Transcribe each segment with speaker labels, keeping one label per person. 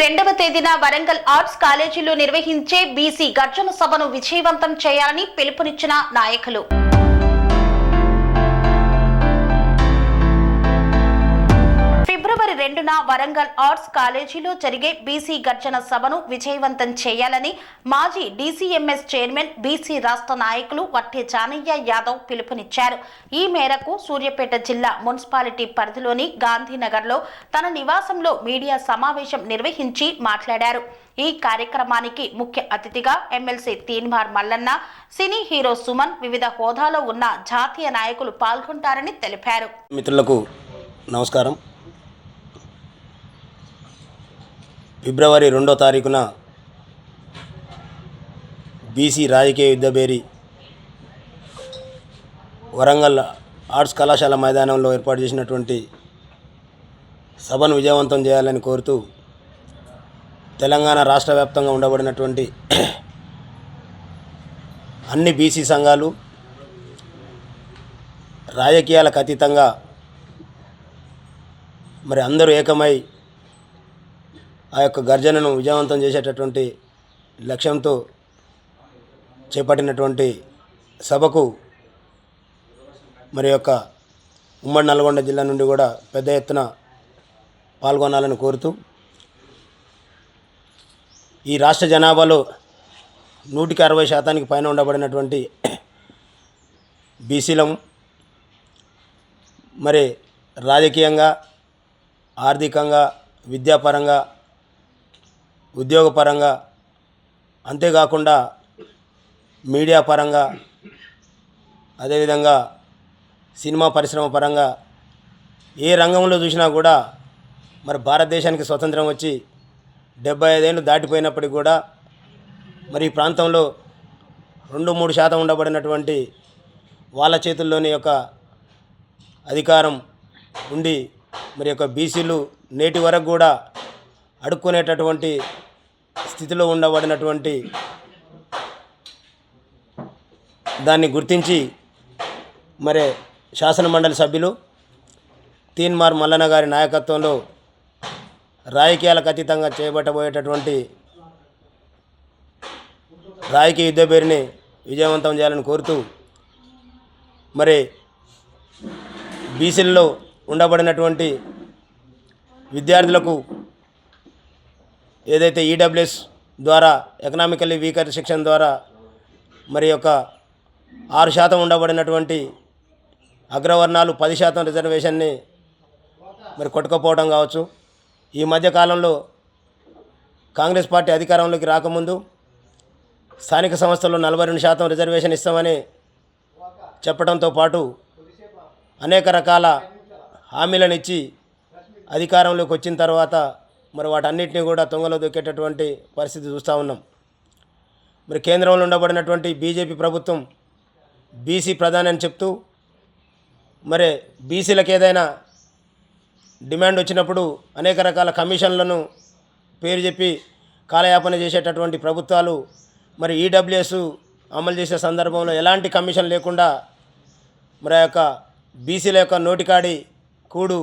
Speaker 1: రెండవ తేదీన వరంగల్ ఆర్ట్స్ కాలేజీలో నిర్వహించే బీసీ గర్జన సభను విజయవంతం చేయాలని పిలుపునిచ్చిన నాయకులు. ఫిబ్రవరి 2న వరంగల్ ఆర్ట్స్ కాలేజీలో జరిగే బీసీ గర్జన సభను విజయవంతం చేయాలని మాజీ డీసీఎంఎస్ చైర్మన్ బీసీ రాష్ట్ర నాయకులు వట్టి జానయ్య యాదవ్ పిలుపునిచ్చారు. ఈ మేరకు సూర్యాపేట జిల్లా మున్సిపాలిటీ పరిధిలోని గాంధీనగర్లో తన నివాసంలో మీడియా సమావేశం నిర్వహించి మాట్లాడారు. ఈ కార్యక్రమానికి ముఖ్య అతిథిగా MLC Teenmar Mallanna, cine hero Suman, వివిధ హోదాలో ఉన్న జాతీయ నాయకులు పాల్గొంటారని తెలిపారు.
Speaker 2: మిత్రులకు నమస్కారం. ఫిబ్రవరి 2వ తారీఖున బీసీ రాజకీయ యుద్ధభేరి వరంగల్ ఆర్ట్స్ కళాశాల మైదానంలో ఏర్పాటు చేసినటువంటి సభను విజయవంతం చేయాలని కోరుతూ తెలంగాణ రాష్ట్ర వ్యాప్తంగా ఉండబడినటువంటి అన్ని బీసీ సంఘాలు రాజకీయాలకు అతీతంగా మరి అందరూ ఏకమై ఆ యొక్క గర్జనను విజయవంతం చేసేటటువంటి లక్ష్యంతో చేపట్టినటువంటి సభకు మరి యొక్క ఉమ్మడి నల్గొండ జిల్లా నుండి కూడా పెద్ద ఎత్తున పాల్గొనాలని కోరుతూ ఈ రాష్ట్ర జనాభాలో 160% పైన ఉండబడినటువంటి బీసీలం మరి రాజకీయంగా, ఆర్థికంగా, విద్యాపరంగా, ఉద్యోగపరంగా, అంతేకాకుండా మీడియా పరంగా, అదేవిధంగా సినిమా పరిశ్రమ పరంగా ఏ రంగంలో చూసినా కూడా మరి భారతదేశానికి స్వతంత్రం వచ్చి 75 ఏళ్ళు దాటిపోయినప్పటికీ కూడా మరి ఈ ప్రాంతంలో 2-3% ఉండబడినటువంటి వాళ్ళ చేతుల్లోని యొక్క అధికారం ఉండి మరి యొక్క బీసీలు నేటి వరకు కూడా అడుక్కునేటటువంటి స్థితిలో ఉండబడినటువంటి దాన్ని గుర్తించి మరి శాసనమండలి సభ్యులు తీన్మార్ మల్లన్న గారి నాయకత్వంలో రాజకీయాలకు అతీతంగా చేపట్టబోయేటటువంటి రాజకీయ యుద్ధభేరిని విజయవంతం చేయాలని కోరుతూ మరి బీసీల్లో ఉండబడినటువంటి విద్యార్థులకు ఏదైతే ఈడబ్ల్యూఎస్ ద్వారా ఎకనామికల్లీ వీకర్ సెక్షన్ ద్వారా మరి యొక్క 6% ఉండబడినటువంటి అగ్రవర్ణాలు 10% రిజర్వేషన్ని మరి కొట్టుకుపోవడం కావచ్చు. ఈ మధ్యకాలంలో కాంగ్రెస్ పార్టీ అధికారంలోకి రాకముందు స్థానిక సంస్థల్లో 42% రిజర్వేషన్ ఇస్తామని చెప్పడంతో పాటు అనేక రకాల హామీలను ఇచ్చి అధికారంలోకి వచ్చిన తర్వాత మరి వాటన్నిటినీ కూడా తొంగలో దొక్కేటటువంటి పరిస్థితి చూస్తూ ఉన్నాం. మరి కేంద్రంలో ఉండబడినటువంటి బీజేపీ ప్రభుత్వం బీసీ ప్రధాని అని చెప్తూ మరి బీసీలకు ఏదైనా డిమాండ్ వచ్చినప్పుడు అనేక రకాల కమిషన్లను పేరు చెప్పి కాలయాపన చేసేటటువంటి ప్రభుత్వాలు మరి ఈడబ్ల్యూఎస్ అమలు చేసే సందర్భంలో ఎలాంటి కమిషన్ లేకుండా మరి ఆ యొక్క బీసీల యొక్క నోటికాడి కూడు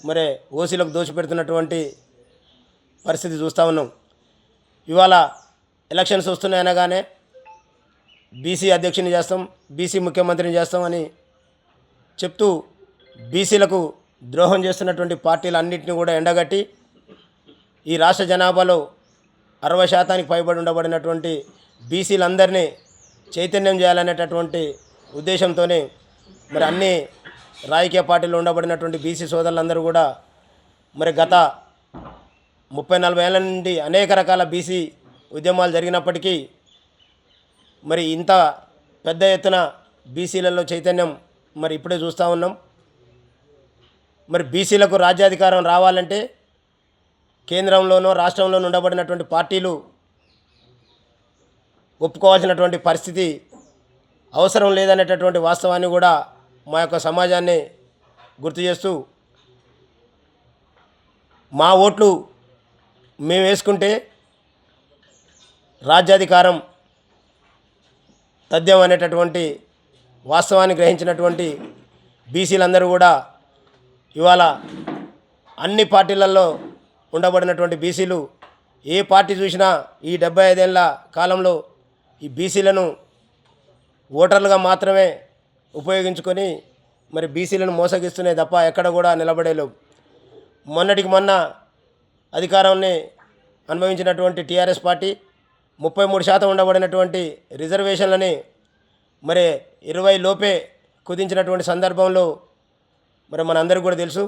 Speaker 2: మరి ఓసీలకు దోచిపెడుతున్నటువంటి పరిస్థితి చూస్తూ ఉన్నాం. ఇవాళ ఎలక్షన్స్ వస్తున్నాయనగానే బీసీ అధ్యక్షుని చేస్తాం, బీసీ ముఖ్యమంత్రిని చేస్తామని చెప్తూ బీసీలకు ద్రోహం చేస్తున్నటువంటి పార్టీలన్నింటినీ కూడా ఎండగట్టి ఈ రాష్ట్ర జనాభాలో 60% పైబడి ఉండబడినటువంటి బీసీలందరినీ చైతన్యం చేయాలనేటటువంటి ఉద్దేశంతోనే మరి అన్ని రాజకీయ పార్టీలు ఉండబడినటువంటి బీసీ సోదరులందరూ కూడా మరి గత 30-40 ఏళ్ళ నుండి అనేక రకాల బీసీ ఉద్యమాలు జరిగినప్పటికీ మరి ఇంత పెద్ద ఎత్తున బీసీలలో చైతన్యం మరి ఇప్పుడే చూస్తూ ఉన్నాం. మరి బీసీలకు రాజ్యాధికారం రావాలంటే కేంద్రంలోనో రాష్ట్రంలోనూ ఉండబడినటువంటి పార్టీలు ఒప్పుకోవాల్సినటువంటి పరిస్థితి అవసరం లేదనేటటువంటి వాస్తవాన్ని కూడా మా యొక్క సమాజాన్ని గుర్తు చేస్తూ మా ఓట్లు మేము వేసుకుంటే రాజ్యాధికారం తథ్యం అనేటటువంటి వాస్తవాన్ని గ్రహించినటువంటి బీసీలందరూ కూడా ఇవాళ అన్ని పార్టీలలో ఉండబడినటువంటి బీసీలు ఏ పార్టీ చూసినా ఈ 75 ఏళ్ల కాలంలో ఈ బీసీలను ఓటర్లుగా మాత్రమే ఉపయోగించుకొని మరి బీసీలను మోసగిస్తున్నాయి తప్ప ఎక్కడ కూడా నిలబడేలేవు. మొన్నటికి మొన్న అధికారాన్ని అనుభవించినటువంటి టీఆర్ఎస్ పార్టీ 33% ఉండబడినటువంటి రిజర్వేషన్లని మరి 20 లోపే కుదించినటువంటి సందర్భంలో మరి మనందరికీ కూడా తెలుసు.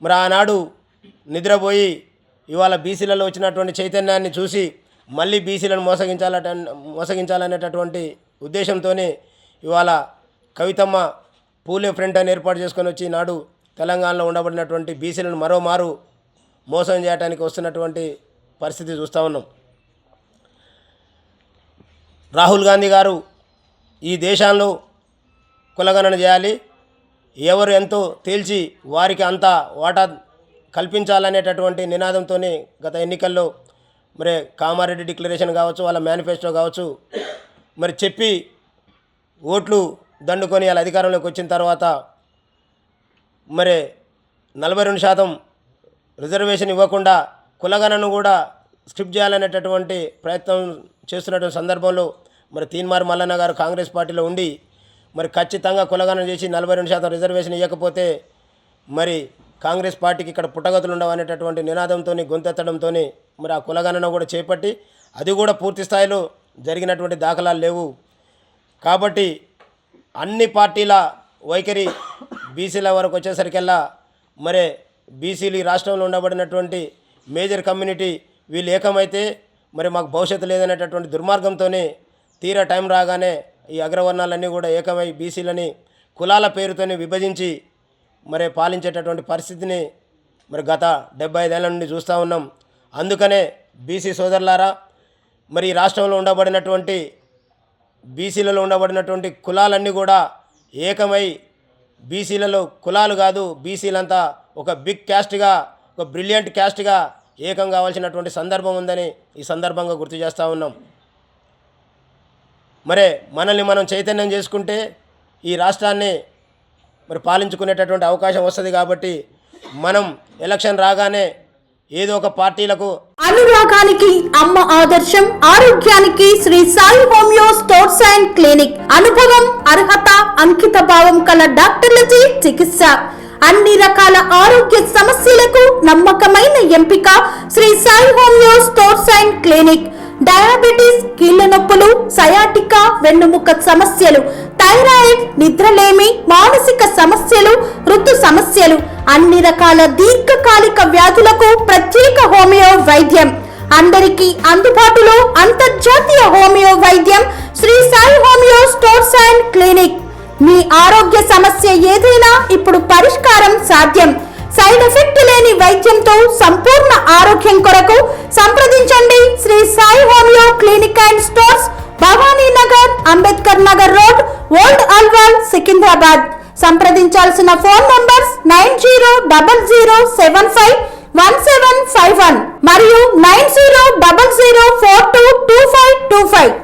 Speaker 2: మరి ఆనాడు నిద్రపోయి ఇవాళ బీసీలలో వచ్చినటువంటి చైతన్యాన్ని చూసి మళ్ళీ బీసీలను మోసగించాలనేటటువంటి ఉద్దేశంతోనే ఇవాళ కవితమ్మ పూలే ఫ్రంట్ అని ఏర్పాటు చేసుకొని వచ్చి నాడు తెలంగాణలో ఉండబడినటువంటి బీసీలను మరోమారు మోసం చేయడానికి వస్తున్నటువంటి పరిస్థితి చూస్తూ ఉన్నాం. రాహుల్ గాంధీ గారు ఈ దేశంలో కులగణన చేయాలి, ఎవరు ఎంతో తేల్చి వారికి అంత వాటా కల్పించాలనేటటువంటి నినాదంతో గత ఎన్నికల్లో మరి కామారెడ్డి డిక్లరేషన్ కావచ్చు, వాళ్ళ మేనిఫెస్టో కావచ్చు మరి చెప్పి ఓట్లు దండుకొని వాళ్ళ అధికారంలోకి వచ్చిన తర్వాత మరి 42% రిజర్వేషన్ ఇవ్వకుండా కులగణను కూడా స్కిప్ చేయాలనేటటువంటి ప్రయత్నం చేస్తున్నటువంటి సందర్భంలో మరి తీన్మార్ మల్లన్న గారు కాంగ్రెస్ పార్టీలో ఉండి మరి ఖచ్చితంగా కులగణన చేసి 42% రిజర్వేషన్ ఇవ్వకపోతే మరి కాంగ్రెస్ పార్టీకి ఇక్కడ పుట్టగతులు ఉండవు అనేటటువంటి నినాదంతో గొంతెత్తడంతో మరి ఆ కులగణన కూడా చేపట్టి అది కూడా పూర్తి స్థాయిలో జరిగినటువంటి దాఖలాలు లేవు. కాబట్టి అన్ని పార్టీల వైఖరి బీసీల వరకు వచ్చేసరికల్లా మరి బీసీలు ఈ రాష్ట్రంలో ఉండబడినటువంటి మేజర్ కమ్యూనిటీ వీళ్ళు ఏకమైతే మరి మాకు భవిష్యత్తు లేదనేటటువంటి దుర్మార్గంతోనే తీరా టైం రాగానే ఈ అగ్రవర్ణాలన్నీ కూడా ఏకమై బీసీలని కులాల పేరుతోనే విభజించి మరి పాలించేటటువంటి పరిస్థితిని మరి గత 75 ఏళ్ల నుండి చూస్తూ ఉన్నాం. అందుకనే బీసీ సోదరులారా, మరి ఈ రాష్ట్రంలో ఉండబడినటువంటి బీసీలలో ఉండబడినటువంటి కులాలన్నీ కూడా ఏకమై బీసీలలో కులాలు కాదు, బీసీలంతా ఒక బిగ్ క్యాస్ట్గా, ఒక బ్రిలియంట్ క్యాస్ట్గా ఏకం కావాల్సినటువంటి సందర్భం ఉందని ఈ సందర్భంగా గుర్తు చేస్తూ ఉన్నాం. మరి మనల్ని మనం చైతన్యం చేసుకుంటే ఈ రాష్ట్రాన్ని మరి పాలించుకునేటటువంటి అవకాశం వస్తుంది. కాబట్టి మనం ఎలక్షన్ రాగానే ఏదో ఒక పార్టీలకు
Speaker 1: అనురాగానికి అమ్మ ఆదర్శం, ఆరోగ్యానికి Shri Sai homeo stores and clinic. అనుభవం, అర్హత, అంకిత భావం కల డాక్టర్లచే చికిత్స. అన్ని రకాల ఆరోగ్య సమస్యలకు నమ్మకమైన ఎంపిక Shri Sai homeo stores and clinic. Diabetes, కీళ్ల నొప్పులు, సయాటికా, వెన్నుముక్క సమస్యలు, థైరాయిడ్, నిద్రలేమి, మానసిక సమస్యలు, ఋతు సమస్యలు, అన్ని రకాల దీర్ఘకాలిక వ్యాధులకు ప్రత్యేక హోమియో వైద్యం. అందరికీ అందుబాటులో అంతర్జాతీయ హోమియో వైద్యం Sri Sai homeo stores and clinic. మీ ఆరోగ్య సమస్య ఏదైనా ఇప్పుడు పరిష్కారం సాధ్యం. సైడ్ ఎఫెక్ట్ లేని వైద్యంతో సంపూర్ణ ఆరోగ్యం కొరకు సంప్రదించండి Sri Sai homeo clinic and stores, Bhavani Nagar, Ambedkar Nagar road, old Alwal, Secunderabad. సంప్రదించాల్సిన ఫోన్ నంబర్స్ 9000751751 మరియు 9000422525.